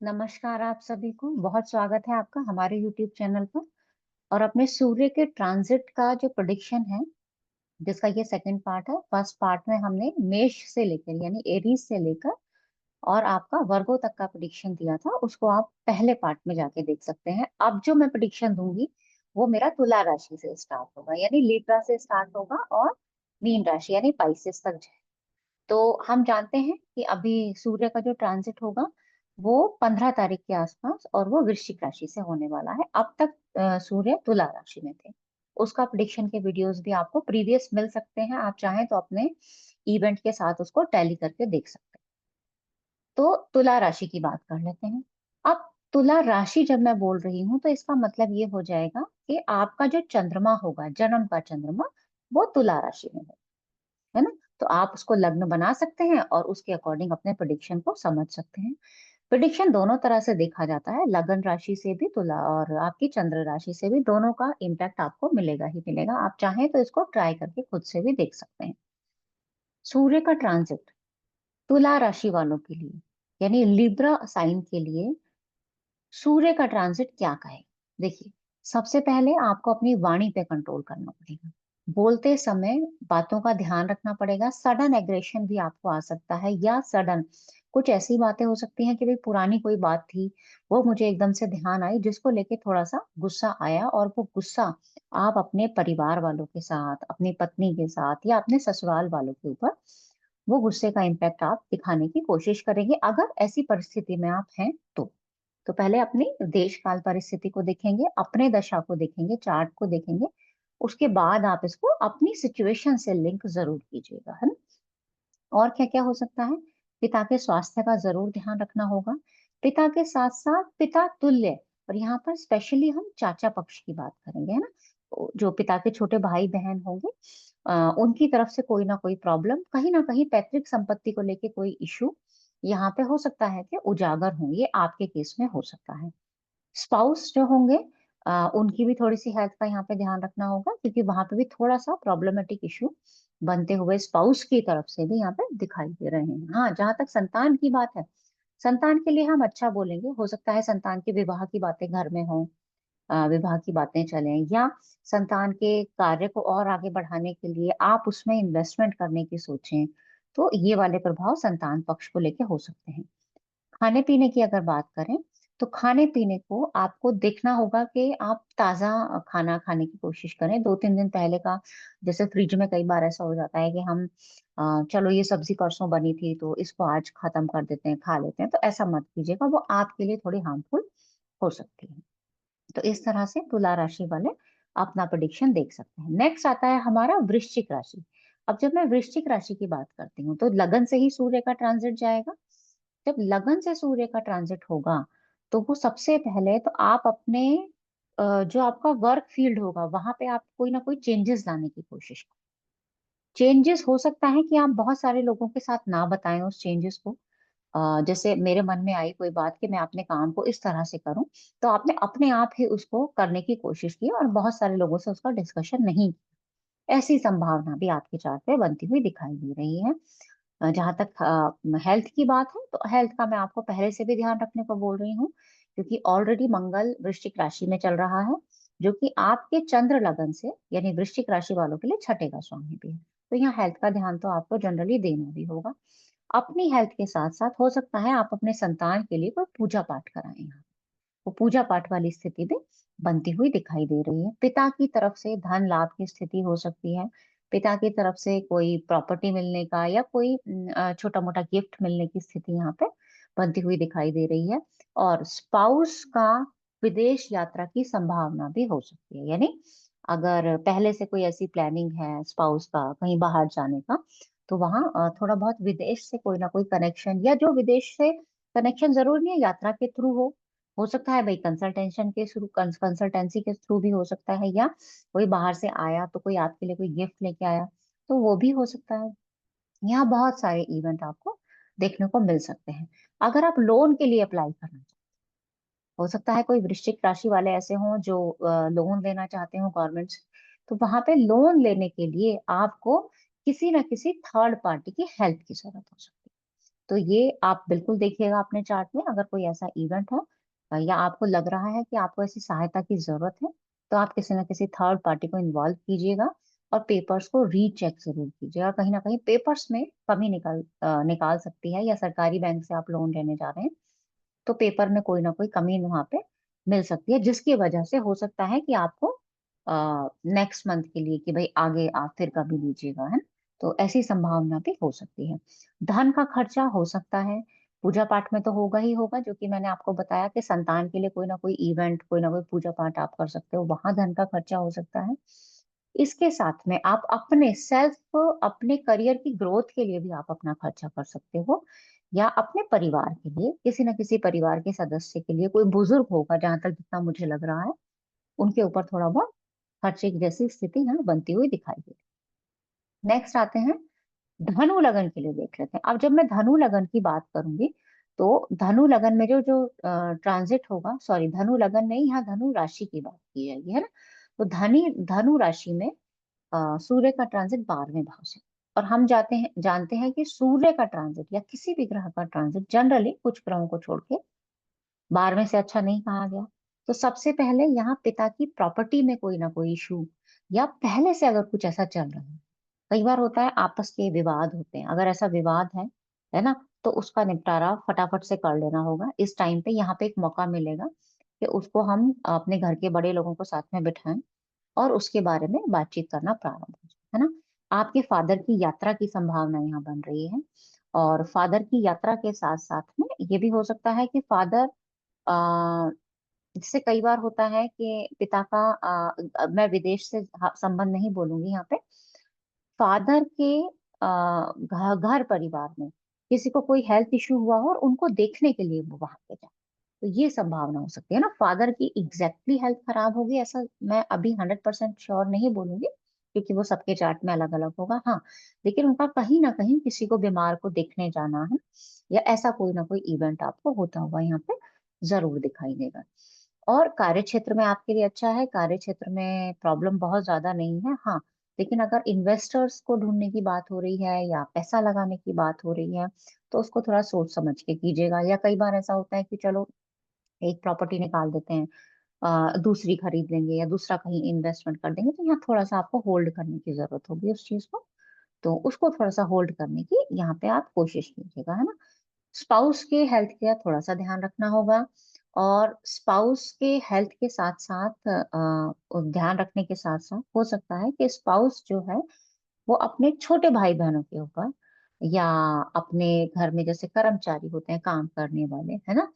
नमस्कार आप सभी को। बहुत स्वागत है आपका हमारे यूट्यूब चैनल पर। और अपने सूर्य के ट्रांजिट का जो प्रेडिक्शन है, जिसका ये सेकंड पार्ट है। फर्स्ट पार्ट में हमने मेष से लेकर यानी एरीज से लेकर और आपका वर्गो तक का प्रेडिक्शन दिया था, उसको आप पहले पार्ट में जाके देख सकते हैं। अब जो मैं प्रेडिक्शन दूंगी वो मेरा तुला राशि से स्टार्ट होगा, यानी लिब्रा से स्टार्ट होगा और मीन राशि यानी पाइसेस तक जाए। तो हम जानते हैं कि अभी सूर्य का जो ट्रांजिट होगा वो 15 तारीख के आसपास, और वो वृश्चिक राशि से होने वाला है। अब तक सूर्य तुला राशि में थे। उसका प्रिडिक्शन के वीडियोस भी आपको प्रीवियस मिल सकते हैं, आप चाहें तो अपने इवेंट के साथ उसको टैली करके देख सकते हैं। तो तुला राशि की बात कर लेते हैं। अब तुला राशि जब मैं बोल रही हूँ तो इसका मतलब ये हो जाएगा कि आपका जो चंद्रमा होगा, जन्म का चंद्रमा, वो तुला राशि में है ना। तो आप उसको लग्न बना सकते हैं और उसके अकॉर्डिंग अपने प्रिडिक्शन को समझ सकते हैं। प्रिडिक्शन दोनों तरह से देखा जाता है, लगन राशि से भी तुला और आपकी चंद्र राशि से भी, दोनों का इम्पैक्ट आपको मिलेगा ही मिलेगा। आप चाहें तो इसको ट्राई करके खुद से भी देख सकते हैं। सूर्य का ट्रांजिट तुला राशि वालों के लिए यानी लिब्रा साइन के लिए सूर्य का ट्रांजिट क्या कहे। देखिए, सबसे पहले आपको अपनी वाणी पे कंट्रोल करना पड़ेगा। बोलते समय बातों का ध्यान रखना पड़ेगा। सडन एग्रेशन भी आपको आ सकता है, या सडन कुछ ऐसी बातें हो सकती हैं कि भाई पुरानी कोई बात थी, वो मुझे एकदम से ध्यान आई, जिसको लेके थोड़ा सा गुस्सा आया, और वो गुस्सा आप अपने परिवार वालों के साथ, अपनी पत्नी के साथ या अपने ससुराल वालों के ऊपर, वो गुस्से का इम्पैक्ट आप दिखाने की कोशिश करेंगे अगर ऐसी परिस्थिति में आप हैं तो। तो पहले अपनी देश काल परिस्थिति को देखेंगे, अपने दशा को देखेंगे, चार्ट को देखेंगे। उसके बाद आप इसको अपनी सिचुएशन से लिंक जरूर कीजिएगा, है ना। और क्या क्या हो सकता है, पिता के स्वास्थ्य का जरूर ध्यान रखना होगा। पिता के साथ साथ पिता तुल्य, और यहाँ पर स्पेशली हम चाचा पक्ष की बात करेंगे, है ना। तो जो पिता के छोटे भाई बहन होंगे, उनकी तरफ से कोई ना कोई प्रॉब्लम, कहीं ना कहीं पैतृक संपत्ति को लेके कोई इशू यहाँ पे हो सकता है कि उजागर हो, ये आपके केस में हो सकता है। स्पाउस जो होंगे, उनकी भी थोड़ी सी हेल्थ का यहाँ पे ध्यान रखना होगा, क्योंकि वहां पे भी थोड़ा सा प्रॉब्लमेटिक इशू बनते हुए स्पाउस की तरफ से भी यहाँ पे दिखाई दे रहे हैं। हाँ, जहां तक संतान की बात है, संतान के लिए हम अच्छा बोलेंगे। हो सकता है संतान के विवाह की बातें घर में हो, विवाह की बातें चलें, या संतान के कार्य को और आगे बढ़ाने के लिए आप उसमें इन्वेस्टमेंट करने की सोचें। तो ये वाले प्रभाव संतान पक्ष को लेके हो सकते हैं। खाने पीने की अगर बात करें, तो खाने पीने को आपको देखना होगा कि आप ताजा खाना खाने की कोशिश करें। 2-3 दिन पहले का, जैसे फ्रिज में कई बार ऐसा हो जाता है कि हम चलो ये सब्जी परसों बनी थी तो इसको आज खत्म कर देते हैं, खा लेते हैं, तो ऐसा मत कीजिएगा, वो आपके लिए थोड़ी हार्मफुल हो सकती है। तो इस तरह से तुला राशि वाले अपना प्रेडिक्शन देख सकते हैं। नेक्स्ट आता है हमारा वृश्चिक राशि। अब जब मैं वृश्चिक राशि की बात करती हूँ तो लगन से ही सूर्य का ट्रांजिट जाएगा। जब लगन से सूर्य का ट्रांजिट होगा तो वो सबसे पहले तो आप अपने जो आपका वर्क फील्ड होगा वहां पे आप कोई ना कोई चेंजेस लाने की कोशिश करें। चेंजेस हो सकता है कि आप बहुत सारे लोगों के साथ ना बताएं उस चेंजेस को। जैसे मेरे मन में आई कोई बात कि मैं अपने काम को इस तरह से करूं, तो आपने अपने आप ही उसको करने की कोशिश की और बहुत सारे लोगों से उसका डिस्कशन नहीं किया। ऐसी संभावना भी आपके चार्ट पे बनती हुई दिखाई दे रही है। जहां तक हेल्थ की बात है, तो हेल्थ का मैं आपको पहले से भी ध्यान रखने को बोल रही हूँ, क्योंकि ऑलरेडी मंगल वृश्चिक राशि में चल रहा है, जो कि आपके चंद्र लगन से यानी वृश्चिक राशि वालों के लिए छठे का स्वामी भी है। तो यहाँ हेल्थ का ध्यान तो आपको जनरली देना भी होगा। अपनी हेल्थ के साथ साथ हो सकता है आप अपने संतान के लिए कोई पूजा पाठ कराएं यहाँ। वो पूजा पाठ वाली स्थिति भी बनती हुई दिखाई दे रही है। पिता की तरफ से धन लाभ की स्थिति हो सकती है। पिता की तरफ से कोई प्रॉपर्टी मिलने का या कोई छोटा मोटा गिफ्ट मिलने की स्थिति यहाँ पे बनती हुई दिखाई दे रही है। और स्पाउस का विदेश यात्रा की संभावना भी हो सकती है, यानी अगर पहले से कोई ऐसी प्लानिंग है स्पाउस का कहीं बाहर जाने का, तो वहाँ थोड़ा बहुत विदेश से कोई ना कोई कनेक्शन, या जो विदेश से कनेक्शन जरूर नहीं है यात्रा के थ्रू हो सकता है भाई कंसल्टेशन के थ्रू, कंसल्टेंसी के थ्रू भी हो सकता है, या कोई बाहर से आया तो कोई आपके लिए कोई गिफ्ट लेके आया, तो वो भी हो सकता है। यहाँ बहुत सारे इवेंट आपको देखने को मिल सकते हैं। अगर आप लोन के लिए अप्लाई करना चाहते, हो सकता है कोई वृश्चिक राशि वाले ऐसे हों जो लोन लेना चाहते हो गवर्नमेंट से, तो वहां पे लोन लेने के लिए आपको किसी ना किसी थर्ड पार्टी की हेल्प की जरूरत हो सकती है। तो ये आप बिल्कुल देखिएगा अपने चार्ट में, अगर कोई ऐसा इवेंट है या आपको लग रहा है कि आपको ऐसी सहायता की जरूरत है, तो आप किसी न किसी थर्ड पार्टी को इन्वॉल्व कीजिएगा और पेपर्स को रीचेक जरूर कीजिएगा। कहीं ना कहीं पेपर्स में कमी निकाल सकती है, या सरकारी बैंक से आप लोन लेने जा रहे हैं तो पेपर में कोई ना कोई कमी वहां पे मिल सकती है, जिसकी वजह से हो सकता है कि आपको नेक्स्ट मंथ के लिए कि भाई आगे आप फिर कभी लीजिएगा, है ना। तो ऐसी संभावना भी हो सकती है। धन का खर्चा हो सकता है, पूजा पाठ में तो होगा ही होगा, जो कि मैंने आपको बताया कि संतान के लिए कोई ना कोई इवेंट, कोई ना कोई पूजा पाठ आप कर सकते हो, वहां धन का खर्चा हो सकता है। इसके साथ में आप अपने सेल्फ, अपने करियर की ग्रोथ के लिए भी आप अपना खर्चा कर सकते हो, या अपने परिवार के लिए, किसी न किसी परिवार के सदस्य के लिए, कोई बुजुर्ग होगा जहां तक जितना मुझे लग रहा है, उनके ऊपर थोड़ा बहुत खर्चे की जैसी स्थिति यहाँ बनती हुई दिखाई दे। नेक्स्ट आते हैं धनु लगन के लिए, देख लेते हैं। अब जब मैं धनु लगन की बात करूंगी, तो धनु लगन में जो जो ट्रांजिट होगा, सॉरी धनु लगन नहीं, यहाँ धनु राशि की बात की जाएगी, है ना। तो धनु राशि में सूर्य का ट्रांजिट 12वें भाव से, और हम जानते हैं कि सूर्य का ट्रांजिट या किसी भी ग्रह का ट्रांजिट जनरली कुछ ग्रहों को छोड़ के 12वें से अच्छा नहीं कहा गया। तो सबसे पहले यहाँ पिता की प्रॉपर्टी में कोई ना कोई इशू, या पहले से अगर कुछ ऐसा चल रहा है, कई बार होता है आपस के विवाद होते हैं, अगर ऐसा विवाद है ना, तो उसका निपटारा फटाफट से कर लेना होगा। इस टाइम पे यहाँ पे एक मौका मिलेगा कि उसको हम अपने घर के बड़े लोगों को साथ में बिठाएं और उसके बारे में बातचीत करना प्रारंभ हो जाए, है ना। आपके फादर की यात्रा की संभावना यहाँ बन रही है, और फादर की यात्रा के साथ साथ में ये भी हो सकता है कि फादर, जैसे कई बार होता है कि पिता का, मैं विदेश से संबंध नहीं बोलूंगी यहाँ पे, फादर के घर परिवार में किसी को कोई हेल्थ इशू हुआ हो और उनको देखने के लिए वो वहां पे जाए, तो ये संभावना हो सकती है ना। फादर की एग्जैक्टली हेल्थ खराब होगी ऐसा मैं अभी 100% श्योर नहीं बोलूंगी, क्योंकि वो सबके चार्ट में अलग अलग होगा, हाँ। लेकिन उनका कहीं ना कहीं किसी को बीमार को देखने जाना है, या ऐसा कोई ना कोई इवेंट आपको होता हुआ यहाँ पे जरूर दिखाई देगा। और कार्य क्षेत्र में आपके लिए अच्छा है, कार्य क्षेत्र में प्रॉब्लम बहुत ज्यादा नहीं है, हाँ। लेकिन अगर इन्वेस्टर्स को ढूंढने की बात हो रही है या पैसा लगाने की बात हो रही है, तो उसको थोड़ा सोच समझ के कीजिएगा। या कई बार ऐसा होता है कि चलो एक प्रॉपर्टी निकाल देते हैं, दूसरी खरीद लेंगे या दूसरा कहीं इन्वेस्टमेंट कर देंगे, तो यहाँ थोड़ा सा आपको होल्ड करने की जरूरत होगी उस चीज को। तो उसको थोड़ा सा होल्ड करने की यहाँ पे आप कोशिश कीजिएगा, है ना। स्पाउस के हेल्थ का थोड़ा सा ध्यान रखना होगा, और स्पाउस के हेल्थ के साथ साथ ध्यान रखने के साथ साथ हो सकता है कि स्पाउस जो है वो अपने छोटे भाई बहनों के ऊपर, या अपने घर में जैसे कर्मचारी होते हैं काम करने वाले, है ना,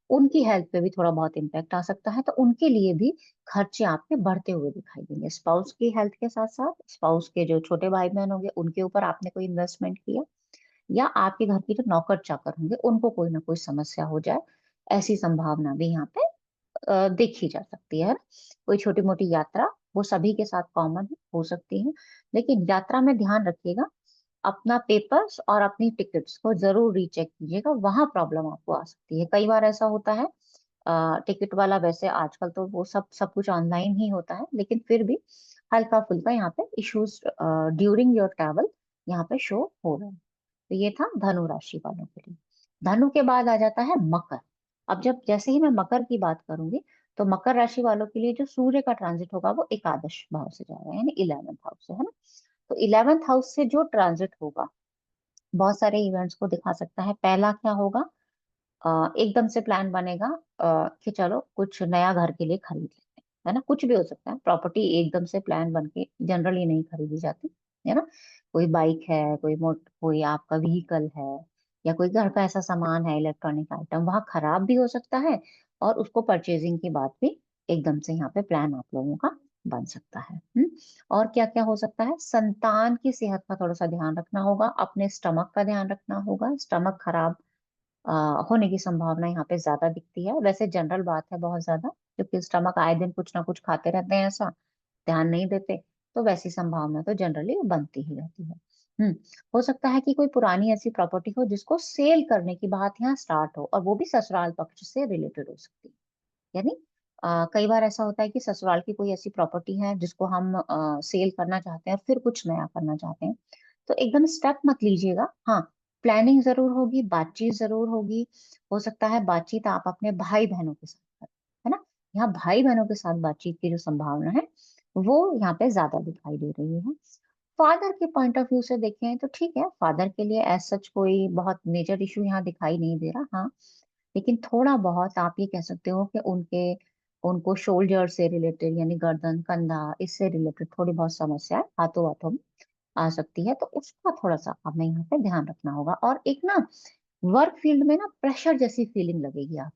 उनकी हेल्थ पे भी थोड़ा बहुत इम्पैक्ट आ सकता है। तो उनके लिए भी खर्चे आपके बढ़ते हुए दिखाई देंगे। स्पाउस की हेल्थ के साथ साथ स्पाउस के जो छोटे भाई बहन होंगे उनके ऊपर आपने कोई इन्वेस्टमेंट किया, या आपके घर की जो नौकर चाकर होंगे उनको कोई ना कोई समस्या हो जाए, ऐसी संभावना भी यहाँ पे देखी जा सकती है। कोई छोटी मोटी यात्रा वो सभी के साथ कॉमन हो सकती है, लेकिन यात्रा में ध्यान रखिएगा, अपना पेपर्स और अपनी टिकट्स को जरूर रीचेक कीजिएगा, वहां प्रॉब्लम आपको आ सकती है। कई बार ऐसा होता है, टिकट वाला वैसे आजकल तो वो सब सब कुछ ऑनलाइन ही होता है, लेकिन फिर भी हल्का फुल्का यहाँ पे इश्यूज ड्यूरिंग योर ट्रैवल यहाँ पे शो हो रहा है। तो ये था धनु राशि वालों के लिए। धनु के बाद आ जाता है मकर। अब जब जैसे ही मैं मकर की बात करूंगी, तो मकर राशि वालों के लिए जो सूर्य का ट्रांजिट होगा वो एकादश भाव से जा रहा है, यानी 11th हाउस से, है ना। तो 11th हाउस से जो ट्रांजिट होगा बहुत सारे इवेंट्स को दिखा सकता है। पहला क्या होगा, एकदम से प्लान बनेगा कि चलो कुछ नया घर के लिए खरीद लेते हैं, है ना। कुछ भी हो सकता है, प्रॉपर्टी एकदम से प्लान बन के जनरली नहीं खरीदी जाती, है ना। कोई बाइक है, कोई आपका व्हीकल है, या कोई घर का ऐसा सामान है, इलेक्ट्रॉनिक आइटम वहां खराब भी हो सकता है, और उसको परचेजिंग की बात भी एकदम से यहाँ पे प्लान आप लोगों का बन सकता है। और क्या क्या हो सकता है, संतान की सेहत का थोड़ा सा ध्यान रखना होगा, अपने स्टमक का ध्यान रखना होगा। स्टमक खराब होने की संभावना यहाँ पे ज्यादा दिखती है, वैसे जनरल बात है बहुत ज्यादा, क्योंकि स्टमक आए दिन कुछ ना कुछ खाते रहते हैं, ऐसा ध्यान नहीं देते, तो वैसी संभावना तो जनरली बनती ही रहती है। हम्म हो सकता है कि कोई पुरानी ऐसी प्रॉपर्टी हो जिसको सेल करने की बात यहाँ स्टार्ट हो, और वो भी ससुराल पक्ष से रिलेटेड हो सकती है। यानी कई बार ऐसा होता है कि ससुराल की कोई ऐसी प्रॉपर्टी है जिसको हम सेल करना चाहते हैं और फिर कुछ नया करना चाहते हैं, तो एकदम स्टेप मत लीजिएगा, हाँ। प्लानिंग ज़रूर होगी, बातचीत ज़रूर होगी। हो सकता है बातचीत आप अपने भाई-बहनों के साथ करें, है ना? यहाँ भाई-बहनों के साथ बातचीत की जो संभावना है, वो यहाँ पे ज़्यादा दिखाई दे रही है। फादर के पॉइंट ऑफ व्यू से देखें तो ठीक है, फादर के लिए एज़ सच कोई बहुत मेजर इश्यू यहाँ दिखाई नहीं दे रहा। हाँ, लेकिन थोड़ा-बहुत आप ये कह सकते हो कि उनको शोल्डर से रिलेटेड यानी गर्दन, कंधा इससे रिलेटेड थोड़ी बहुत समस्याएँ हाथों-हाथों में आ सकती है, तो उसका थोड़ा-सा हमें यहाँ पे ध्यान रखना होगा। और एक ना वर्क फील्ड में ना प्रेशर जैसी फीलिंग लगेगी आप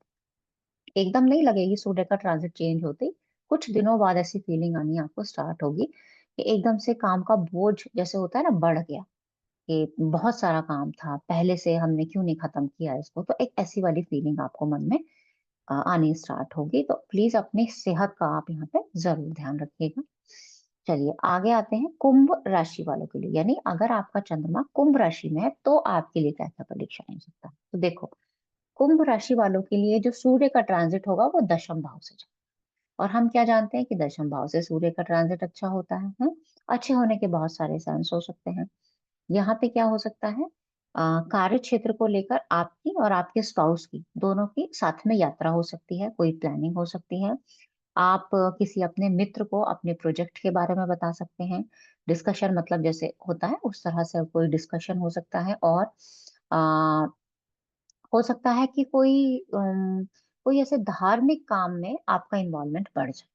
एकदम नहीं लगेगी सूर्य का ट्रांजिट चेंज होते ही, कुछ दिनों बाद ऐसी फीलिंग आनी आपको स्टार्ट होगी कि एकदम से काम का बोझ जैसे होता है ना बढ़ गया, कि बहुत सारा काम था, पहले से हमने क्यों नहीं खत्म किया इसको, तो एक ऐसी वाली फीलिंग आपको मन में आनी स्टार्ट होगी। तो प्लीज अपनी सेहत का आप यहाँ पे जरूर ध्यान रखिएगा। चलिए आगे आते हैं कुंभ राशि वालों के लिए, यानी अगर आपका चंद्रमा कुंभ राशि में है तो आपके लिए क्या क्या परीक्षाएं हो सकता है। तो देखो, कुंभ राशि वालों के लिए जो सूर्य का ट्रांजिट होगा वो दशम भाव से जाएगा। और हम क्या जानते हैं कि दशम भाव से सूर्य का ट्रांजिट अच्छा होता है, हाँ? अच्छे होने के बहुत सारे सेंस हो सकते हैं। यहाँ पे क्या हो सकता है, कार्य क्षेत्र को लेकर आपकी और आपके स्पाउस की दोनों की साथ में यात्रा हो सकती है, कोई प्लानिंग हो सकती है। आप किसी अपने मित्र को अपने प्रोजेक्ट के बारे में बता सकते हैं। डिस्कशन मतलब जैसे होता है उस तरह से कोई डिस्कशन हो सकता है। और आ, हो सकता है कि कोई ऐसे धार्मिक काम में आपका इन्वॉल्वमेंट बढ़ जाए।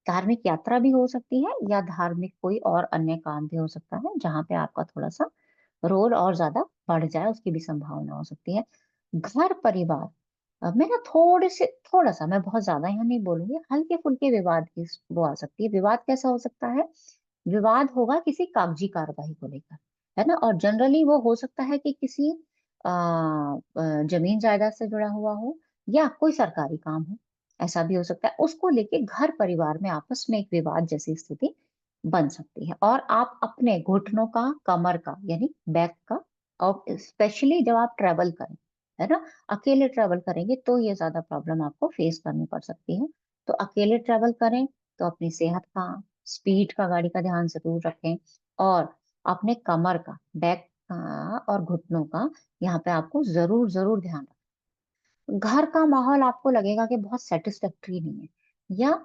धार्मिक यात्रा भी हो सकती है या धार्मिक कोई और अन्य काम भी हो सकता है जहाँ पे आपका थोड़ा सा रोल और ज्यादा बढ़ जाए, उसकी भी संभावना हो सकती है। घर परिवार में ना थोड़ा सा, मैं बहुत ज्यादा यहाँ नहीं बोलूंगी, हल्के फुल्के विवाद की वो आ सकती है। विवाद कैसा हो सकता है, विवाद होगा किसी कागजी कार्रवाई को लेकर, है ना? और जनरली वो हो सकता है कि किसी जमीन जायदाद से जुड़ा हुआ हो या कोई सरकारी काम हो, ऐसा भी हो सकता है। उसको लेके घर परिवार में आपस में एक विवाद जैसी स्थिति बन सकती है। और आप अपने घुटनों का, कमर का यानी बैक का, और स्पेशली जब आप ट्रेवल करें, है ना, अकेले ट्रेवल करेंगे तो ये ज्यादा प्रॉब्लम आपको फेस करनी पड़ सकती है। तो अकेले ट्रेवल करें तो अपनी सेहत का, स्पीड का, गाड़ी का ध्यान जरूर रखें। और अपने कमर का, बैक का और घुटनों का यहाँ पे आपको जरूर जरूर ध्यान रखें। घर का माहौल आपको लगेगा कि बहुत सेटिस्फैक्टरी नहीं है, या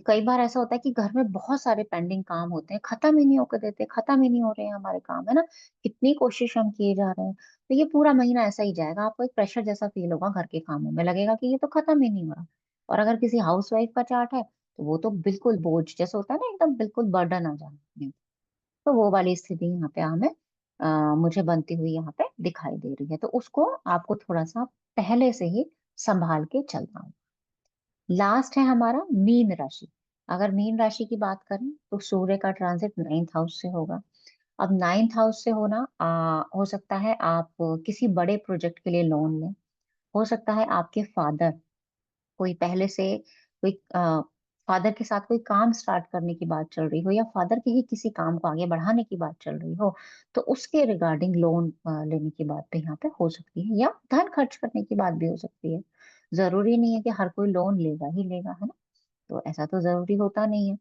कई बार ऐसा होता है कि घर में बहुत सारे पेंडिंग काम होते हैं, खत्म ही नहीं होकर देते, खत्म ही नहीं हो रहे हैं हमारे काम, है ना? कितनी कोशिश हम किए जा रहे हैं, तो ये पूरा महीना ऐसा ही जाएगा, आपको एक प्रेशर जैसा फील होगा घर के कामों में, लगेगा कि ये तो खत्म ही नहीं हो रहा। और अगर किसी हाउस वाइफ का चार्ट है तो वो तो बिल्कुल बोझ जैसे होता है ना, एकदम बिल्कुल बर्डन आ जाना। तो वो वाली स्थिति यहाँ पे हमें मुझे बनती हुई यहाँ पे दिखाई दे रही है, तो उसको आपको थोड़ा सा पहले से ही संभाल के चलना हो। लास्ट है हमारा मीन राशि। अगर मीन राशि की बात करें तो सूर्य का ट्रांजिट 9th हाउस से होगा। अब 9th हाउस से होना हो सकता है आप किसी बड़े प्रोजेक्ट के लिए लोन लें। हो सकता है आपके फादर कोई पहले से कोई फादर के साथ कोई काम स्टार्ट करने की बात चल रही हो, या फादर के ही किसी काम को आगे बढ़ाने की बात चल रही हो, तो उसके रिगार्डिंग लोन लेने की बात भी यहाँ पे हो सकती है, या धन खर्च करने की बात भी हो सकती है। जरूरी नहीं है कि हर कोई लोन लेगा ही लेगा, है ना? तो ऐसा तो जरूरी होता नहीं है।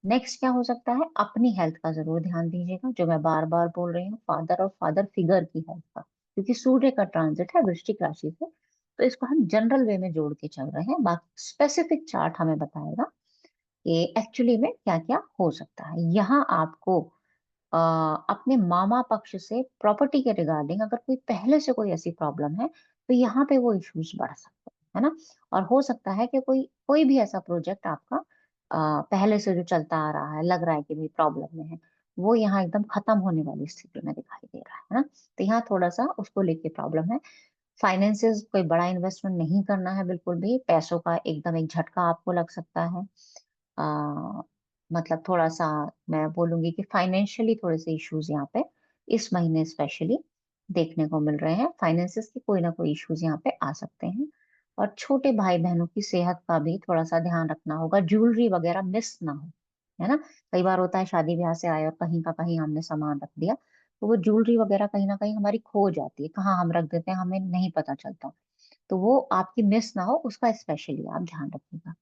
नेक्स्ट क्या हो सकता है, अपनी हेल्थ का जरूर ध्यान दीजिएगा, जो मैं बार बार बोल रही हूँ, फादर और फादर फिगर की हेल्थ का, क्योंकि सूर्य का ट्रांजिट है वृश्चिक राशि से, तो इसको हम जनरल वे में जोड़ के चल रहे हैं। बाकी स्पेसिफिक चार्ट हमें बताएगा कि एक्चुअली में क्या क्या हो सकता है। यहाँ आपको अपने मामा पक्ष से प्रॉपर्टी के रिगार्डिंग अगर कोई पहले से कोई ऐसी प्रॉब्लम है तो यहाँ पे वो इश्यूज बढ़ सकते हैं, है ना? और हो सकता है कि कोई कोई भी ऐसा प्रोजेक्ट आपका पहले से जो चलता आ रहा है, लग रहा है कि भी प्रॉब्लम में है, वो यहाँ एकदम खत्म होने वाली स्थिति में दिखाई दे रहा है ना? तो यहाँ थोड़ा सा उसको लेके प्रॉब्लम है। फाइनेंसेस कोई बड़ा इन्वेस्टमेंट नहीं करना है, बिल्कुल भी पैसों का एकदम एक झटका आपको लग सकता है। आ, मतलब थोड़ा सा मैं बोलूंगी कि फाइनेंशियली थोड़े से इश्यूज यहाँ पे इस महीने स्पेशली देखने को मिल रहे हैं। फाइनेंसेस के कोई ना कोई इश्यूज यहाँ पे आ सकते हैं। और छोटे भाई बहनों की सेहत का भी थोड़ा सा ध्यान रखना होगा, ज्वेलरी वगैरह मिस ना हो, है ना? कई बार होता है शादी ब्याह से आए और कहीं का कहीं हमने सामान रख दिया, तो वो ज्वेलरी वगैरह कहीं ना कहीं हमारी खो जाती है, कहाँ हम रख देते हैं हमें नहीं पता चलता। तो वो आपकी मिस ना हो, उसका स्पेशली आप ध्यान रखिएगा।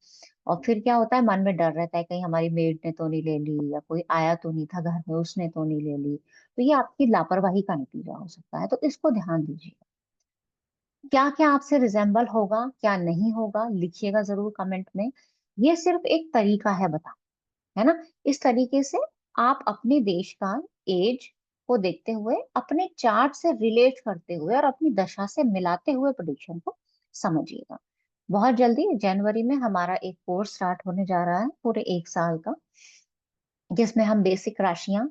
और फिर क्या होता है, मन में डर रहता है कहीं हमारी मेड ने तो नहीं ले ली, या कोई आया तो नहीं था घर में उसने तो नहीं ले ली। तो ये आपकी लापरवाही का नतीजा हो सकता है, तो इसको ध्यान दीजिए। क्या क्या आपसे रिजेंबल होगा, क्या नहीं होगा, लिखिएगा जरूर कमेंट में। ये सिर्फ एक तरीका है बता, है ना। इस तरीके से आप अपने देश का एज को देखते हुए, अपने चार्ट से रिलेट करते हुए और अपनी दशा से मिलाते हुए प्रेडिक्शन को समझिएगा। बहुत जल्दी जनवरी में हमारा एक कोर्स स्टार्ट होने जा रहा है, पूरे 1 साल का, जिसमें हम बेसिक राशियां,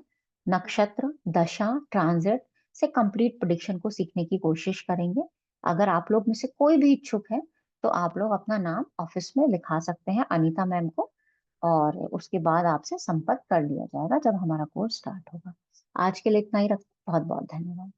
नक्षत्र, दशा, ट्रांजिट से कंप्लीट प्रेडिक्शन को सीखने की कोशिश करेंगे। अगर आप लोग में से कोई भी इच्छुक है तो आप लोग अपना नाम ऑफिस में लिखा सकते हैं अनीता मैम को, और उसके बाद आपसे संपर्क कर लिया जाएगा जब हमारा कोर्स स्टार्ट होगा। आज के लिए इतना ही रखते हैं। बहुत बहुत धन्यवाद।